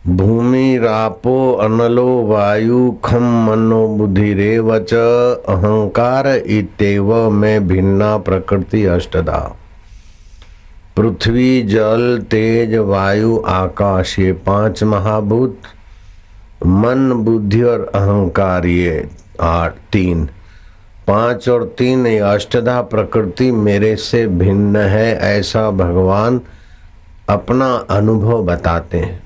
भूमिरापो अनलो वायु खम मनो बुद्धिरेवच अहंकार इत्येव में भिन्ना प्रकृति अष्टधा। पृथ्वी जल तेज वायु आकाश ये पांच महाभूत, मन बुद्धि और अहंकार ये तीन, पांच और तीन ये अष्टधा प्रकृति मेरे से भिन्न है, ऐसा भगवान अपना अनुभव बताते हैं।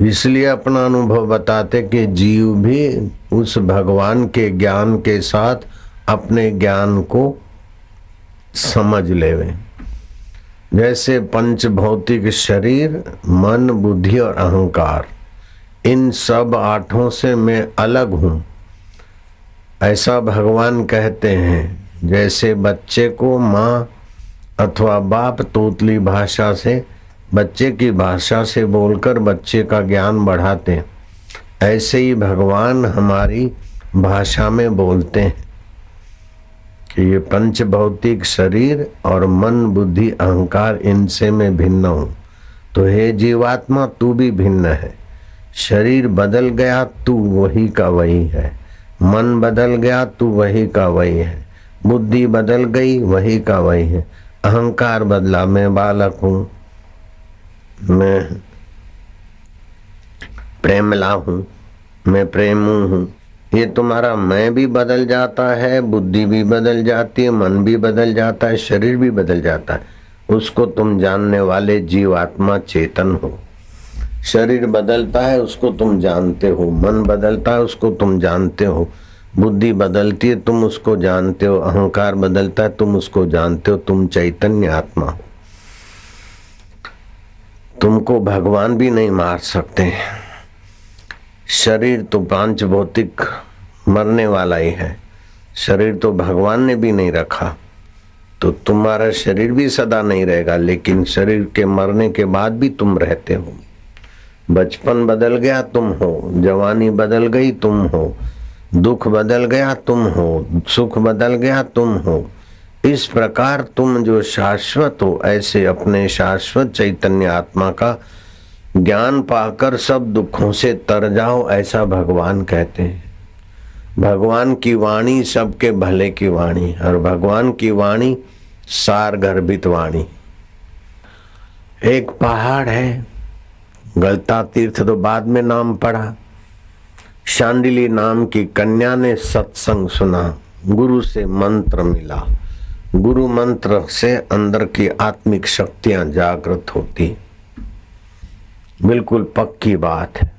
इसलिए अपना अनुभव बताते कि जीव भी उस भगवान के ज्ञान के साथ अपने ज्ञान को समझ लेवे। जैसे पंच भौतिक शरीर, मन, बुद्धि और अहंकार, इन सब आठों से मैं अलग हूँ, ऐसा भगवान कहते हैं। जैसे बच्चे को माँ अथवा बाप तोतली भाषा से, बच्चे की भाषा से बोलकर बच्चे का ज्ञान बढ़ाते हैं, ऐसे ही भगवान हमारी भाषा में बोलते हैं कि ये पंच भौतिक शरीर और मन बुद्धि अहंकार, इनसे मैं भिन्न हूँ। तो हे जीवात्मा, तू भी भिन्न है। शरीर बदल गया, तू वही का वही है। मन बदल गया, तू वही का वही है। बुद्धि बदल गई, वही का वही है। अहंकार बदला, मैं बालक हूँ, मैं प्रेमला हूँ, मैं प्रेमू हूँ। ये तुम्हारा मैं भी बदल जाता है, बुद्धि भी बदल जाती है, मन भी बदल जाता है, शरीर भी बदल जाता है। उसको तुम जानने वाले जीवात्मा चेतन हो। शरीर बदलता है, उसको तुम जानते हो। मन बदलता है, उसको तुम जानते हो। बुद्धि बदलती है, तुम उसको जानते हो। अहंकार बदलता है, तुम उसको जानते हो। तुम चैतन्य आत्मा हो। तुमको भगवान भी नहीं मार सकते। शरीर तो पांच भौतिक मरने वाला ही है, शरीर तो भगवान ने भी नहीं रखा, तो तुम्हारा शरीर भी सदा नहीं रहेगा। लेकिन शरीर के मरने के बाद भी तुम रहते हो। बचपन बदल गया, तुम हो। जवानी बदल गई, तुम हो। दुख बदल गया, तुम हो। सुख बदल गया, तुम हो। इस प्रकार तुम जो शाश्वत हो, ऐसे अपने शाश्वत चैतन्य आत्मा का ज्ञान पाकर सब दुखों से तर जाओ, ऐसा भगवान कहते हैं। भगवान की वाणी सबके भले की वाणी, और भगवान की वाणी सार गर्भित वाणी। एक पहाड़ है, गलता तीर्थ तो बाद में नाम पड़ा। शांडिली नाम की कन्या ने सत्संग सुना, गुरु से मंत्र मिला। गुरु मंत्र से अंदर की आत्मिक शक्तियां जागृत होती, बिल्कुल पक्की बात है।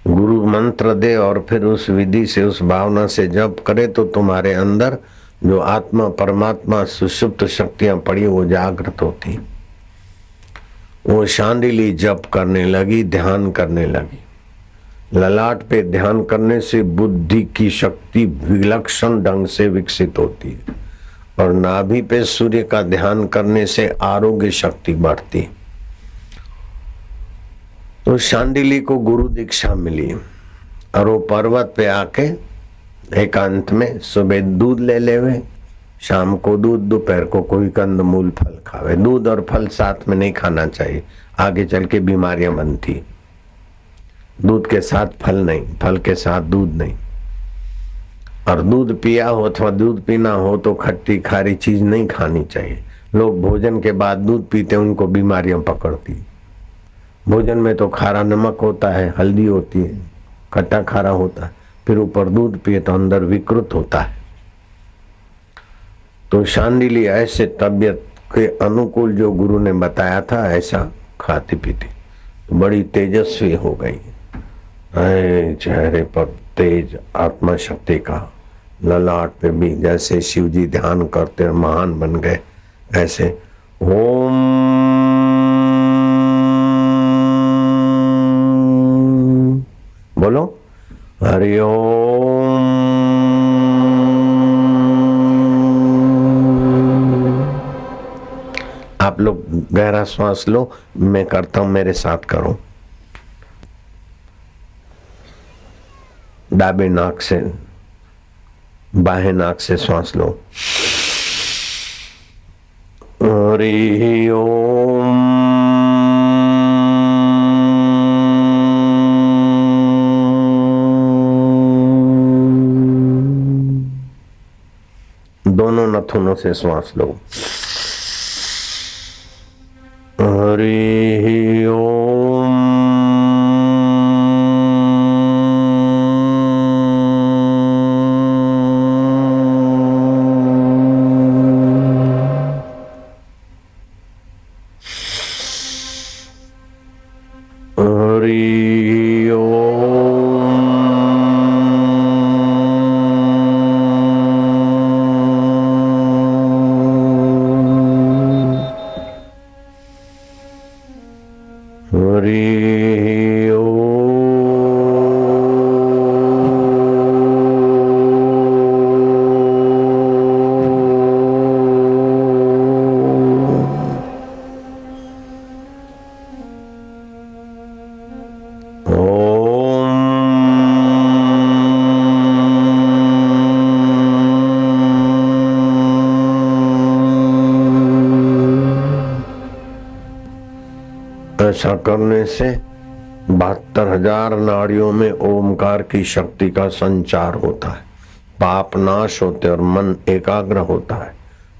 गुरु मंत्र दे और फिर उस विधि से, उस भावना से जप करे तो तुम्हारे अंदर जो आत्मा परमात्मा सुषुप्त शक्तियां पड़ी वो जागृत होती। वो शांडिली जप करने लगी, ध्यान करने लगी। ललाट पे ध्यान करने से बुद्धि की शक्ति विलक्षण ढंग से विकसित होती है, और नाभि पे सूर्य का ध्यान करने से आरोग्य शक्ति बढ़ती। तो शांडिली को गुरु दीक्षा मिली, और वो पर्वत पे आके एकांत में सुबह दूध ले लेवे, शाम को दूध, दोपहर को कोई कंदमूल फल खावे। दूध और फल साथ में नहीं खाना चाहिए, आगे चल के बीमारियां बनती। दूध के साथ फल नहीं, फल के साथ दूध नहीं। और दूध पिया हो अथवा दूध पीना हो तो खट्टी खारी चीज नहीं खानी चाहिए। लोग भोजन के बाद दूध पीते, उनको बीमारियां पकड़ती। भोजन में तो खारा नमक होता है, हल्दी होती है, खट्टा खारा होता है, फिर ऊपर दूध पिए तो अंदर विकृत होता है। तो शांडिली ऐसे तबियत के अनुकूल जो गुरु ने बताया था, ऐसा खाती पीती तो बड़ी तेजस्वी हो गई। चेहरे पर तेज आत्मा शक्ति का, ललाट पे भी जैसे शिव जी ध्यान करते और महान बन गए, ऐसे ओम बोलो, हरि ओम। आप लोग गहरा श्वास लो, मैं करता हूं, मेरे साथ करो। दाबे नाक से, बाहें नाक से श्वास लो। हरि ओम। दोनों नथुनों से श्वास लो। हरि ओम। हरि ओम। हरि ओम। ऐसा करने से 72,000 नाड़ियों में ओमकार की शक्ति का संचार होता है, पाप नाश होते और मन एकाग्र होता है,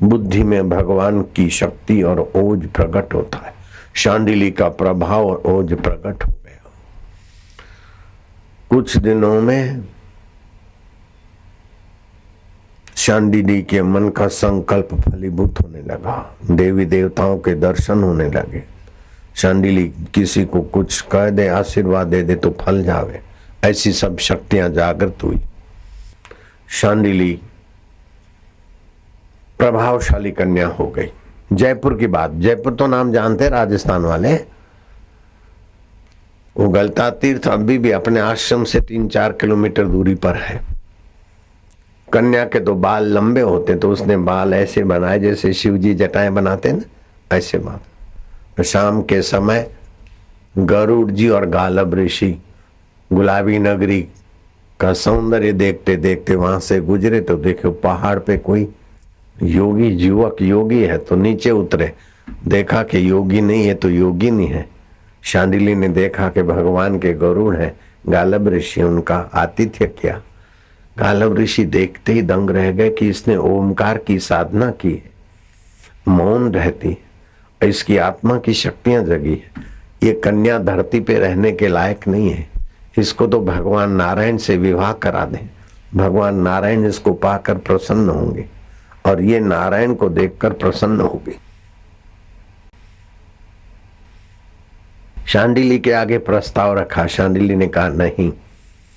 बुद्धि में भगवान की शक्ति और ओज प्रकट होता है। शांडिली का प्रभाव और ओज प्रकट हो गया। कुछ दिनों में शांडिली के मन का संकल्प फलीभूत होने लगा, देवी देवताओं के दर्शन होने लगे। शांडिली किसी को कुछ कह दे, आशीर्वाद दे दे तो फल जावे, ऐसी सब शक्तियां जागृत हुई। शांडिली प्रभावशाली कन्या हो गई। जयपुर की बात, जयपुर तो नाम जानते राजस्थान वाले। वो गलता तीर्थ अभी भी अपने आश्रम से 3-4 किलोमीटर दूरी पर है। कन्या के तो बाल लंबे होते, तो उसने बाल ऐसे बनाए जैसे शिव जी जटाएं बनाते ना, ऐसे बात। शाम के समय गरुड़ जी और गालब ऋषि गुलाबी नगरी का सौंदर्य देखते देखते वहां से गुजरे, तो देखो पहाड़ पे कोई योगी युवक योगी है, तो नीचे उतरे, देखा कि योगी नहीं है तो योगिनी है। शांडिली ने देखा कि भगवान के गरुड़ है, गालब ऋषि, उनका आतिथ्य किया। गालब ऋषि देखते ही दंग रह गए कि इसने ओमकार की साधना की है, मौन रहती, इसकी आत्मा की शक्तियां जगी है। ये कन्या धरती पे रहने के लायक नहीं है, इसको तो भगवान नारायण से विवाह करा दें। भगवान नारायण इसको पाकर प्रसन्न होंगे और ये नारायण को देखकर प्रसन्न होगी। शांडिली के आगे प्रस्ताव रखा। शांडिली ने कहा नहीं,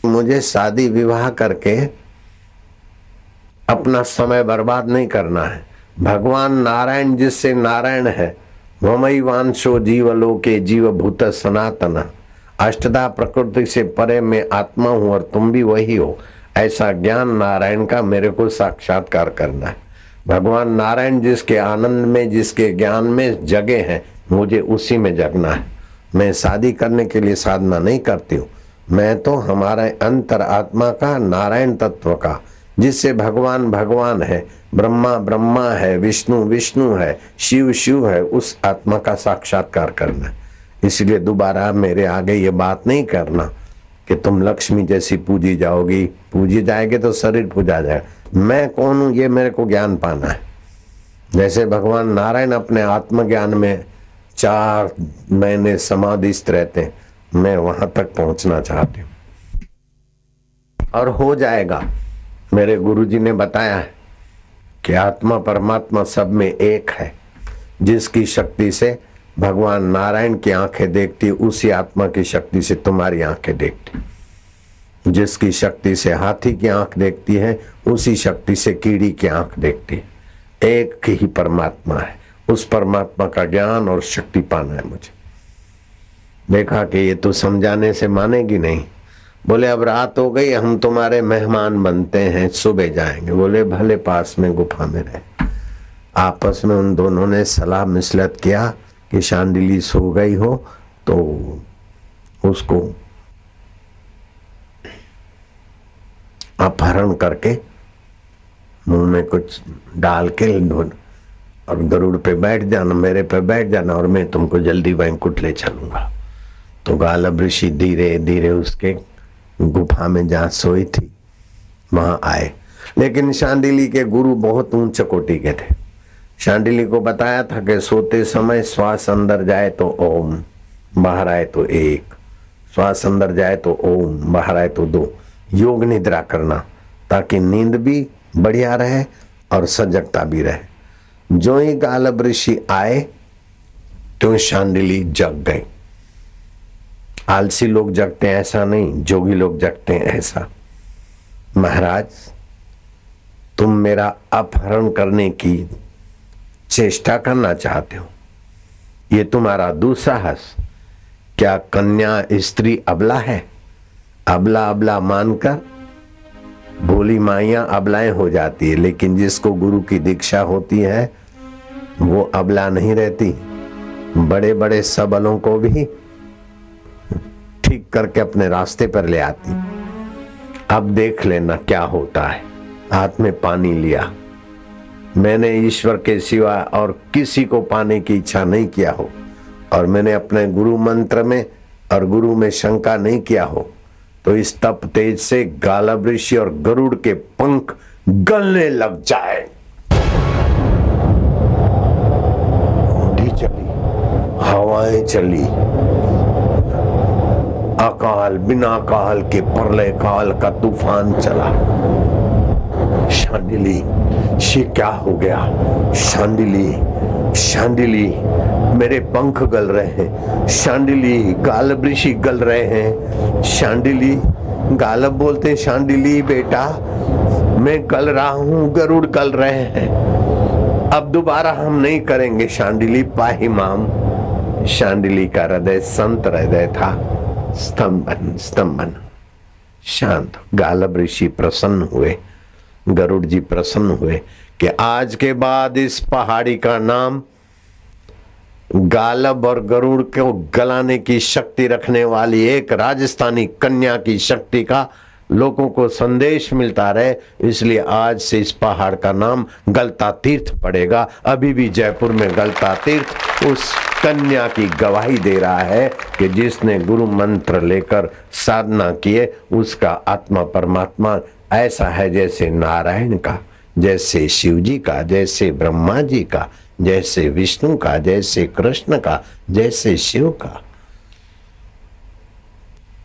मुझे शादी विवाह करके अपना समय बर्बाद नहीं करना है। भगवान नारायण जिससे नारायण है, वमैवांशो जीवलोके जीवभूत सनातन, अष्टधा प्रकृति से परे मैं आत्मा हूं और तुम भी वही हो, ऐसा ज्ञान नारायण का मेरे को साक्षात्कार करना है। भगवान नारायण जिसके आनंद में, जिसके ज्ञान में जगे हैं, मुझे उसी में जगना है। मैं शादी करने के लिए साधना नहीं करती हूँ, मैं तो हमारे अंतर आत्मा का, नारायण तत्व का, जिससे भगवान भगवान है, ब्रह्मा ब्रह्मा है, विष्णु विष्णु है, शिव शिव है, उस आत्मा का साक्षात्कार करना है। इसलिए दोबारा मेरे आगे ये बात नहीं करना कि तुम लक्ष्मी जैसी पूजी जाओगी, पूजी जाएगी तो शरीर पूजा जाएगा। मैं कौन हूं ये मेरे को ज्ञान पाना है। जैसे भगवान नारायण अपने आत्मज्ञान में 4 महीने समाधिस्थ रहते हैं, मैं वहां तक पहुंचना चाहती हूँ और हो जाएगा। मेरे गुरुजी ने बताया है कि आत्मा परमात्मा सब में एक है। जिसकी शक्ति से भगवान नारायण की आंखें देखती, उसी आत्मा की शक्ति से तुम्हारी आंखें देखती। जिसकी शक्ति से हाथी की आंख देखती है, उसी शक्ति से कीड़ी की आंख देखती है। एक ही परमात्मा है, उस परमात्मा का ज्ञान और शक्ति पाना है मुझे। देखा कि ये तो समझाने से मानेगी नहीं। बोले अब रात हो गई, हम तुम्हारे मेहमान बनते हैं, सुबह जाएंगे। बोले भले, पास में गुफा में रहे। आपस में उन दोनों ने सलाह मसलत किया कि शांडिली सो गई हो तो उसको अपहरण करके मुंह में कुछ डाल के और गरुड़ पे बैठ जाना, मेरे पे बैठ जाना, और मैं तुमको जल्दी वैंकुट ले चलूंगा। तो गालब ऋषि धीरे धीरे उसके गुफा में जहाँ सोई थी वहां आए। लेकिन शांडिली के गुरु बहुत उच्च कोटि के थे। शांडिली को बताया था कि सोते समय श्वास अंदर जाए तो ओम, बाहर आए तो एक, श्वास अंदर जाए तो ओम, बाहर आए तो दो। योग निद्रा करना ताकि नींद भी बढ़िया रहे और सजगता भी रहे। जो ही गालब ऋषि आए तो शांडिली जग गई। आलसी लोग जगते हैं ऐसा नहीं, जोगी लोग जगते हैं ऐसा। महाराज, तुम मेरा अपहरण करने की चेष्टा करना चाहते हो, ये तुम्हारा दुस्साहस। क्या कन्या स्त्री अबला है? अबला अबला मानकर भोली माइयां अबलाएं हो जाती है, लेकिन जिसको गुरु की दीक्षा होती है वो अबला नहीं रहती। बड़े बड़े सबलों को भी ठीक करके अपने रास्ते पर ले आती। अब देख लेना क्या होता है। हाथ में पानी लिया। मैंने ईश्वर के सिवा और किसी को पाने की इच्छा नहीं किया हो, और मैंने अपने गुरु मंत्र में और गुरु में शंका नहीं किया हो, तो इस तप तेज से गालब ऋषि और गरुड़ के पंख गलने लग जाए। आंधी चली, हवाएं चली, अकाल बिना काल के प्रलय काल का तूफान चला। शांडिली, ये क्या हो गया? शांडिली, शांडिली, मेरे पंख गल रहे हैं। शांडिली, गालब ऋषि गल रहे हैं। शांडिली, गालब बोलते शांडिली बेटा मैं गल रहा हूं, गरुड़ गल रहे हैं, अब दोबारा हम नहीं करेंगे। शांडिली पाहिमाम। शांडिली का हृदय संत हृदय था, स्तंभन स्तंभन शांत। गालब ऋषि प्रसन्न हुए, गरुड़ जी प्रसन्न हुए कि आज के बाद इस पहाड़ी का नाम गालब और गरुड़ को गलाने की शक्ति रखने वाली एक राजस्थानी कन्या की शक्ति का लोगों को संदेश मिलता रहे, इसलिए आज से इस पहाड़ का नाम गलता तीर्थ पड़ेगा। अभी भी जयपुर में गलता तीर्थ उस कन्या की गवाही दे रहा है कि जिसने गुरु मंत्र लेकर साधना किए उसका आत्मा परमात्मा ऐसा है जैसे नारायण का, जैसे शिव जी का, जैसे ब्रह्मा जी का, जैसे विष्णु का, जैसे कृष्ण का, जैसे शिव का।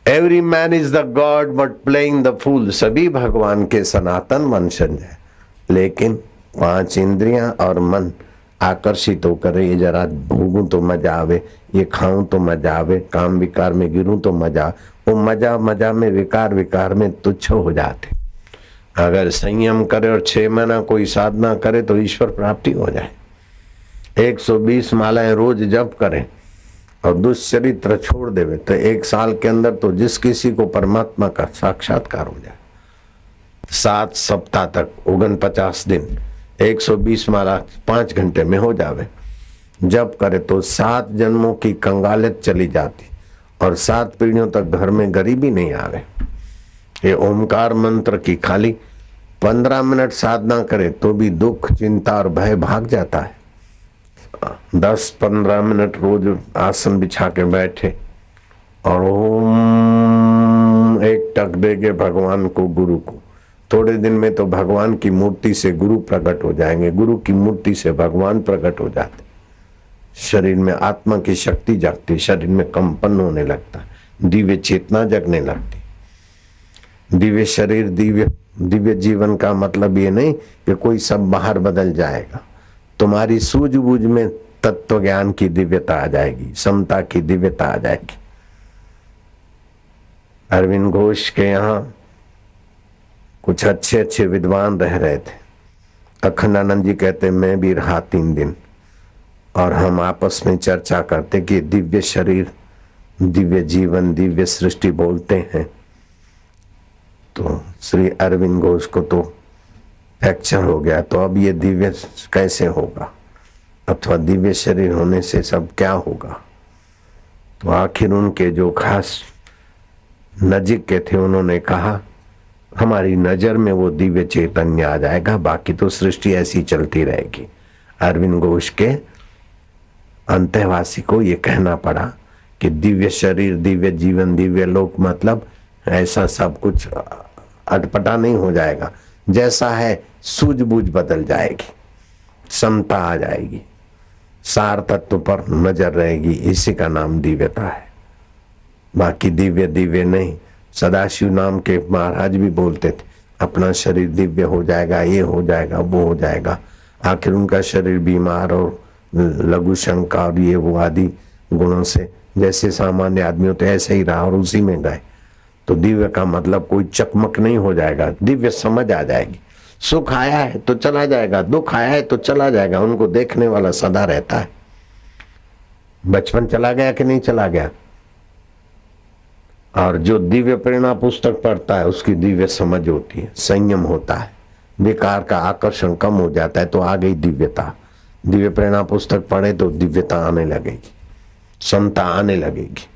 Every man is the god but playing the fool. सभी भगवान के सनातन वंशज है, लेकिन 5 इंद्रियां और मन आकर्षित होकर ये जरा भोगूं तो मजा आवे, ये खाऊं तो मजा आवे, काम विकार में गिरूं तो मजा, वो मजा मजा में विकार विकार में तुच्छ हो जाते। अगर संयम करे और 6 महीना कोई साधना करे तो ईश्वर प्राप्ति हो जाए। 120 मालाएं रोज जप करें और दुष्चरित्र छोड़ देवे तो 1 साल के अंदर तो जिस किसी को परमात्मा का साक्षात्कार हो जाए। 7 सप्ताह तक 49 दिन 120 माला 5 घंटे में हो जावे। जप करे तो 7 जन्मों की कंगालियत चली जाती और 7 पीढ़ियों तक घर में गरीबी नहीं आवे। ये ओमकार मंत्र की खाली 15 मिनट साधना करे तो भी दुख चिंता और भय भाग जाता है। 10-15 मिनट रोज आसन बिछा के बैठे और ओम एक टक देंगे भगवान को, गुरु को। थोड़े दिन में तो भगवान की मूर्ति से गुरु प्रकट हो जाएंगे, गुरु की मूर्ति से भगवान प्रकट हो जाते। शरीर में आत्मा की शक्ति जागती, शरीर में कंपन होने लगता, दिव्य चेतना जगने लगती। दिव्य शरीर दिव्य जीवन का मतलब ये नहीं कि कोई सब बाहर बदल जाएगा। तुम्हारी सूझबूझ में तत्व ज्ञान की दिव्यता आ जाएगी, समता की दिव्यता आ जाएगी। अरविंद घोष के यहाँ कुछ अच्छे अच्छे विद्वान रह रहे थे। अखंडानंद जी कहते मैं भी रहा 3 दिन और हम आपस में चर्चा करते कि दिव्य शरीर, दिव्य जीवन, दिव्य सृष्टि बोलते हैं तो श्री अरविंद घोष को तो फ्रैक्चर हो गया, तो अब ये दिव्य कैसे होगा, अथवा दिव्य शरीर होने से सब क्या होगा। तो आखिर उनके जो खास नजीक के थे उन्होंने कहा हमारी नजर में वो दिव्य चैतन्य आ जाएगा, बाकी तो सृष्टि ऐसी चलती रहेगी। अरविंद घोष के अंतःवासी को ये कहना पड़ा कि दिव्य शरीर, दिव्य जीवन, दिव्य लोक मतलब ऐसा सब कुछ अटपटा नहीं हो जाएगा। जैसा है सूझबूझ बदल जाएगी, समता आ जाएगी, सार तत्व पर नजर रहेगी। इसी का नाम दिव्यता है। बाकी दिव्य दिव्य नहीं। सदाशिव नाम के महाराज भी बोलते थे अपना शरीर दिव्य हो जाएगा, ये हो जाएगा, वो हो जाएगा। आखिर उनका शरीर बीमार और लघु शंका और ये वो आदि गुणों से जैसे सामान्य आदमी होते ऐसे ही रहा और उसी में गए। तो दिव्य का मतलब कोई चकमक नहीं हो जाएगा, दिव्य समझ आ जाएगी। सुख आया है तो चला जाएगा, दुख आया है तो चला जाएगा, उनको देखने वाला सदा रहता है। बचपन चला गया कि नहीं चला गया? और जो दिव्य प्रेरणा पुस्तक पढ़ता है उसकी दिव्य समझ होती है, संयम होता है, विकार का आकर्षण कम हो जाता है, तो आ गई दिव्यता। दिव्य प्रेरणा पुस्तक पढ़े तो दिव्यता आने लगेगी, समता आने लगेगी।